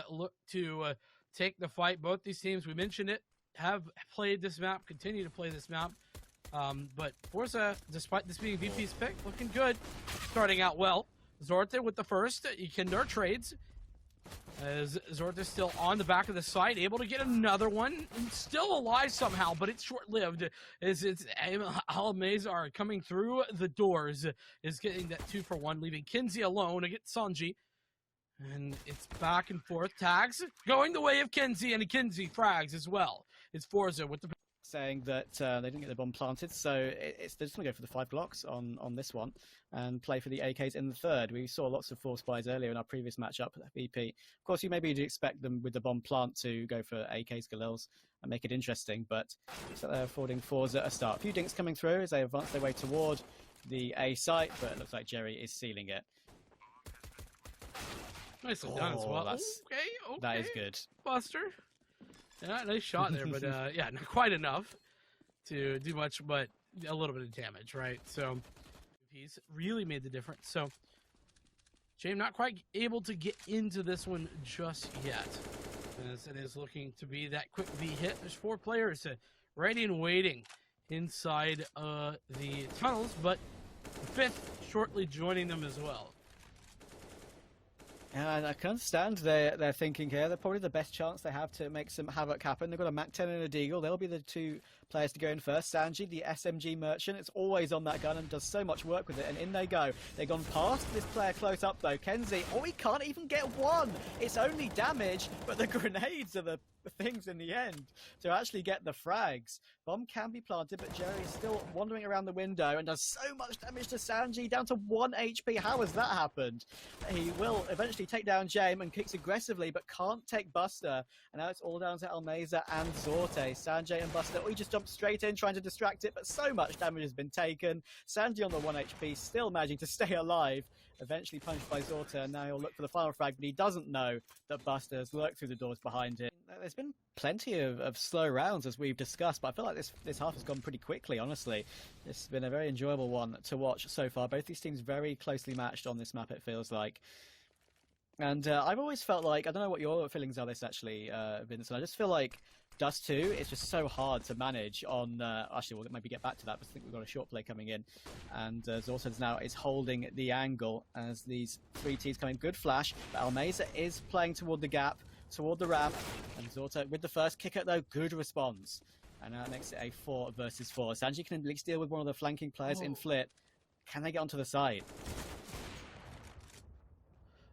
look to take the fight. Both these teams, we mentioned it, have played this map, continue to play this map. But Forza, despite this being VP's pick, looking good, starting out well. Zorta with the first, Ikindar trades. As Zorta's still on the back of the site, able to get another one, and still alive somehow, but it's short-lived. As it's Almazar coming through the doors, is getting that 2-for-1, leaving Kinsey alone against Sanji. And it's back and forth. Tags going the way of Kinsey, and Kinsey frags as well. It's Forza with the... Saying that they didn't get the bomb planted, so they're just going to go for the 5 Glocks on this one and play for the AKs in the third. We saw lots of force buys earlier in our previous matchup at VP. Of course, you maybe do expect them with the bomb plant to go for AKs, Galils, and make it interesting, but so they're affording Forza a start. A few dinks coming through as they advance their way toward the A site, but it looks like Jerry is sealing it. Nicely done as well. Okay. That is good. Buster. Yeah, nice shot there, but yeah, not quite enough to do much, but a little bit of damage, right? So he's really made the difference. So James not quite able to get into this one just yet, as it is looking to be that quick V hit. There's 4 players ready and waiting inside the tunnels, but the 5th shortly joining them as well. And I can understand their thinking here. They're probably the best chance they have to make some havoc happen. They've got a Mac 10 and a Deagle. They'll be the 2 players to go in first. Sanji, the SMG merchant, is always on that gun and does so much work with it. And in they go. They've gone past this player close up, though. Kenzie, he can't even get one. It's only damage, but the grenades are the things in the end to actually get the frags. Bomb can be planted, but Jerry is still wandering around the window and does so much damage to Sanji, down to 1 HP. How has that happened? He will eventually take down James and kicks aggressively, but can't take Buster. And now it's all down to Almeza and Zorte. Sanjay and Buster, he just jumped straight in, trying to distract it, but so much damage has been taken. Sanji on the 1 HP, still managing to stay alive. Eventually punched by Zorta, and now he'll look for the final frag, but he doesn't know that Buster has lurked through the doors behind him. There's been plenty of slow rounds, as we've discussed, but I feel like this half has gone pretty quickly, honestly. It's been a very enjoyable one to watch so far. Both these teams very closely matched on this map, it feels like. And I've always felt like, I don't know what your feelings are this actually, Vincent, I just feel like Dust 2 is just so hard to manage on, actually we'll maybe get back to that, but I think we've got a short play coming in. And Zortans now is holding the angle as these 3 Ts come in. Good flash, but Almeza is playing toward the gap, toward the ramp, and Zorta with the first kicker though, good response. And now it makes it a 4 versus 4. Sanji can at least deal with one of the flanking players in Flit. Can they get onto the side?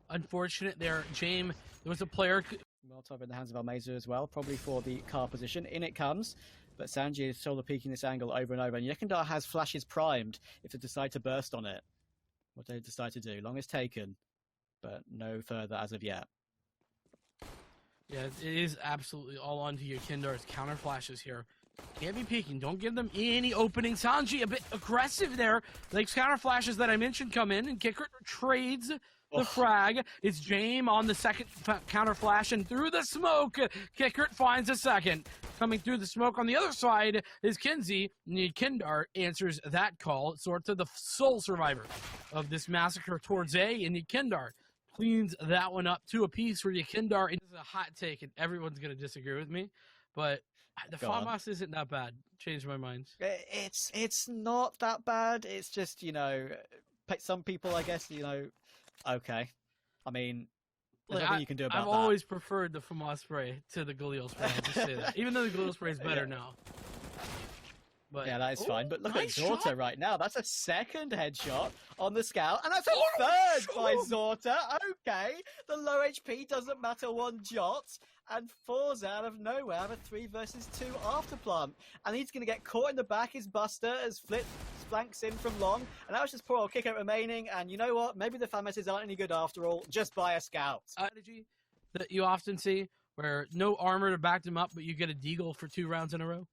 Unfortunate there, James. There was a player... Molotov in the hands of Almeza as well, probably for the car position. In it comes, but Sanji is shoulder peeking this angle over and over, and Yekindar has flashes primed if they decide to burst on it. What do they decide to do? Long is taken, but no further as of yet. Yeah, it is absolutely all on to Yekindar's counter flashes here. Can't be peeking. Don't give them any opening. Sanji a bit aggressive there. Those counter flashes that I mentioned come in, and Kicker trades the frag. It's James on the second counter flash, and through the smoke, Kickert finds a second. Coming through the smoke on the other side is Kinsey. Kindar answers that call, sort of the sole survivor of this massacre towards A, and Kindar cleans that one up 2 apiece for Kindar. It's a hot take, and everyone's going to disagree with me, but the FAMAS isn't that bad. Changed my mind. It's not that bad. It's just, you know, some people, I guess, you know, okay. I mean, there's nothing you can do about that. I've always preferred the FAMAS spray to the Galil spray. I'll just say that. Even though the Galil spray is better now. But, yeah, that is fine. But look nice at Zorta shot. Right now. That's a second headshot on the scout. And that's a third by Zorta. Okay. The low HP doesn't matter 1 jot. And Forza out of nowhere have a 3 versus 2 after plant. And he's going to get caught in the back. His Buster as Flip flanks in from long. And that was just poor old kick out remaining. And you know what? Maybe the FAMASs aren't any good after all. Just buy a scout. Strategy that you often see where no armor to back them up, but you get a deagle for 2 rounds in a row.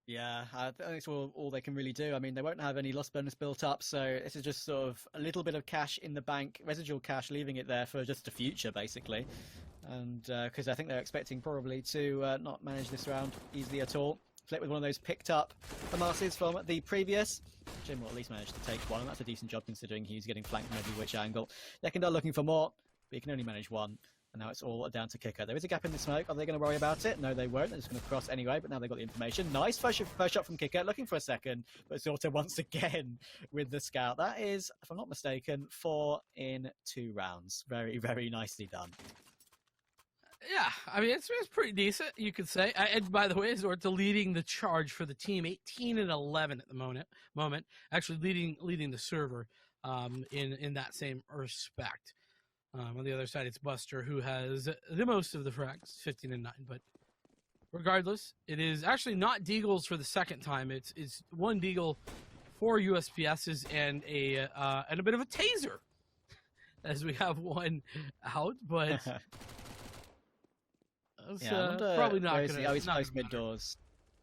Yeah, I think it's all they can really do. I mean, they won't have any loss bonus built up, so this is just sort of a little bit of cash in the bank, residual cash, leaving it there for just the future, basically. And because I think they're expecting probably to not manage this round easily at all. Flip with one of those picked up FAMASs from the previous. Jim will at least manage to take one, and that's a decent job considering he's getting flanked from every which angle. Yekindar looking for more, but he can only manage 1. And now it's all down to Kicker. There is a gap in the smoke. Are they going to worry about it? No, they won't. They're just going to cross anyway, but now they've got the information. Nice first shot from Kicker, looking for a second, but Sorta once again with the scout. That is, if I'm not mistaken, 4 in 2 rounds. Very, very nicely done. Yeah, I mean, it's pretty decent, you could say. And by the way, Zorta leading the charge for the team, 18 and 11 at the moment. Actually leading the server in that same respect. On the other side, it's Buster, who has the most of the frags, 15 and 9. But regardless, it is actually not deagles for the second time. It's 1 deagle, 4 USPSs, and a bit of a taser, as we have one out. But it's probably not going to. He's close mid doors.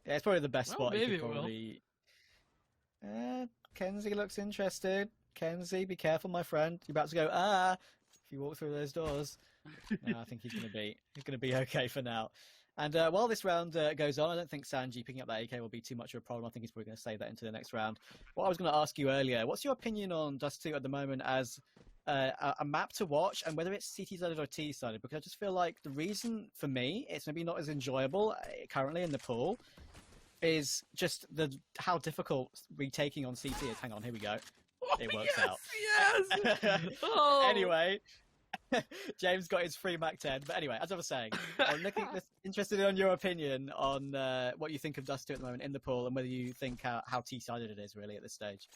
Yeah, it's probably the best spot. Maybe he could probably. Kenzie looks interested. Kenzie, be careful, my friend. You're about to go if you walk through those doors. No, I think he's gonna be okay for now. And while this round goes on, I don't think Sanji picking up that AK will be too much of a problem. I think he's probably going to save that into the next round. What I was going to ask you earlier, what's your opinion on Dust 2 at the moment as a map to watch, and whether it's CT-sided or T-sided? Because I just feel like the reason for me it's maybe not as enjoyable currently in the pool is just how difficult retaking on CT is. Hang on, here we go. It works out. Yes! Oh. Anyway, James got his free Mac 10. But anyway, as I was saying, I'm interested in your opinion on what you think of Dust 2 at the moment in the pool, and whether you think how T-sided it is really at this stage.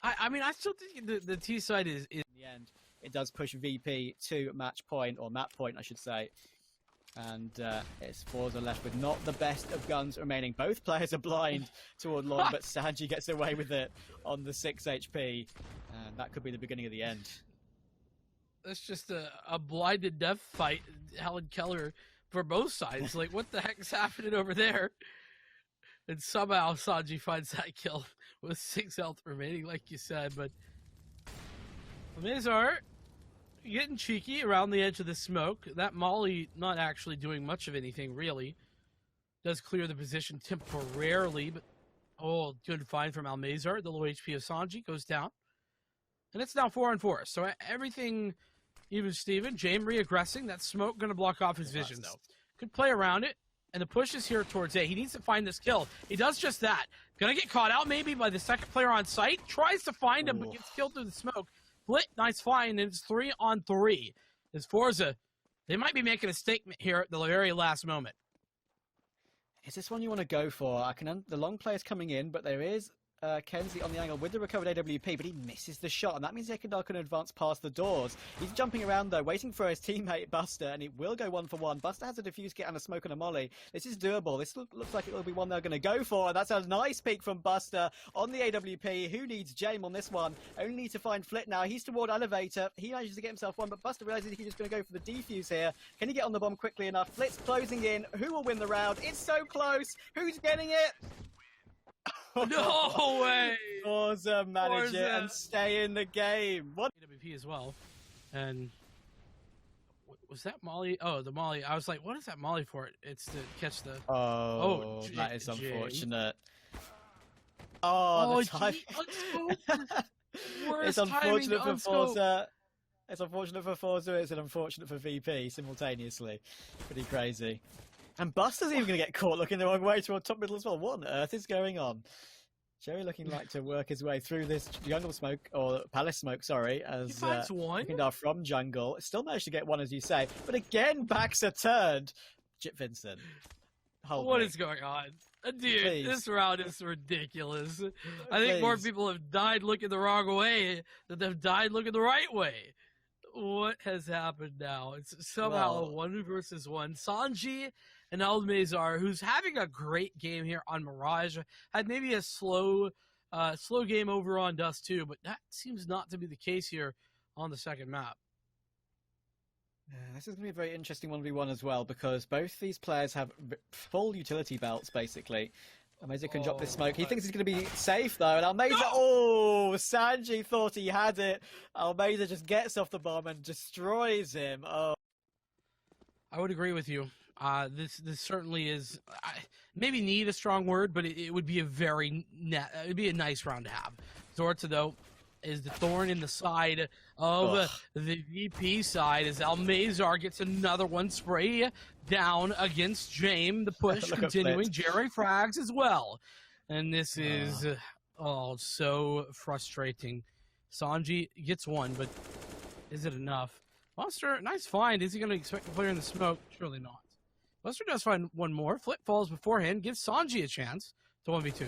I mean, I still think the T side is in the end. It does push VP to match point, or map point, I should say. And it's Forza left with not the best of guns remaining. Both players are blind toward long, but Sanji gets away with it on the 6 HP. And that could be the beginning of the end. That's just a blinded death fight, Helen Keller, for both sides. Like, what the heck's happening over there? And somehow Sanji finds that kill with 6 health remaining, like you said. But Mazar getting cheeky around the edge of the smoke. That Molly not actually doing much of anything, really. Does clear the position temporarily, but good find from Almazar. The low HP of Sanji goes down. And it's now 4 on 4. So everything even Steven. James reaggressing. That smoke going to block off his vision, though. Could play around it. And the push is here towards A. He needs to find this kill. He does just that. Gonna get caught out maybe by the second player on site. Tries to find him, but gets killed through the smoke. Flit, nice find, and it's 3 on 3. As Forza, they might be making a statement here at the very last moment. Is this one you want to go for? The long player's coming in, but there is Kenzie on the angle with the recovered AWP, but he misses the shot, and that means Ekendar can advance past the doors. He's jumping around, though, waiting for his teammate Buster, and it will go 1 for 1. Buster has a defuse kit and a smoke and a molly. This is doable. This looks like it will be one they're going to go for, and that's a nice peek from Buster on the AWP. Who needs James on this one? Only need to find Flit now. He's toward elevator. He manages to get himself one, but Buster realizes he's just going to go for the defuse here. Can he get on the bomb quickly enough? Flit's closing in. Who will win the round? It's so close. Who's getting it? No way! Forza manage it and stay in the game. What? AWP as well. And was that Molly? Oh, the Molly. I was like, what is that Molly for? It's to catch the... That is unfortunate. The time. It's unfortunate for Forza. It's unfortunate for Forza. It's unfortunate for VP simultaneously. Pretty crazy. And Buster's even going to get caught looking the wrong way toward top middle as well. What on earth is going on? Jerry looking like to work his way through this jungle smoke, or palace smoke, sorry, as Ekendar from jungle. Still managed to get one, as you say. But again, backs are turned. Chip Vincent. What is going on? Dude, please. This round is ridiculous. I think more people have died looking the wrong way than they've died looking the right way. What has happened now? It's somehow a 1 versus 1. Sanji and Almazar, who's having a great game here on Mirage, had maybe a slow game over on Dust 2, but that seems not to be the case here on the second map. This is going to be a very interesting 1v1 as well, because both these players have full utility belts, basically. Almazar can drop this smoke. He thinks he's going to be safe, though. And Almazar... Sanji thought he had it. Almazar just gets off the bomb and destroys him. I would agree with you. This certainly is... maybe need a strong word, but it would be a very... it'd be a nice round to have. Zorta, though, is the thorn in the side of the VP side as Almazar gets another one spray down against James. The push continuing. Jerry frags as well. And this is so frustrating. Sanji gets one, but is it enough? Buster, nice find. Is he going to expect to play in the smoke? Surely not. Buster does find one more. Flip falls beforehand, gives Sanji a chance to 1v2.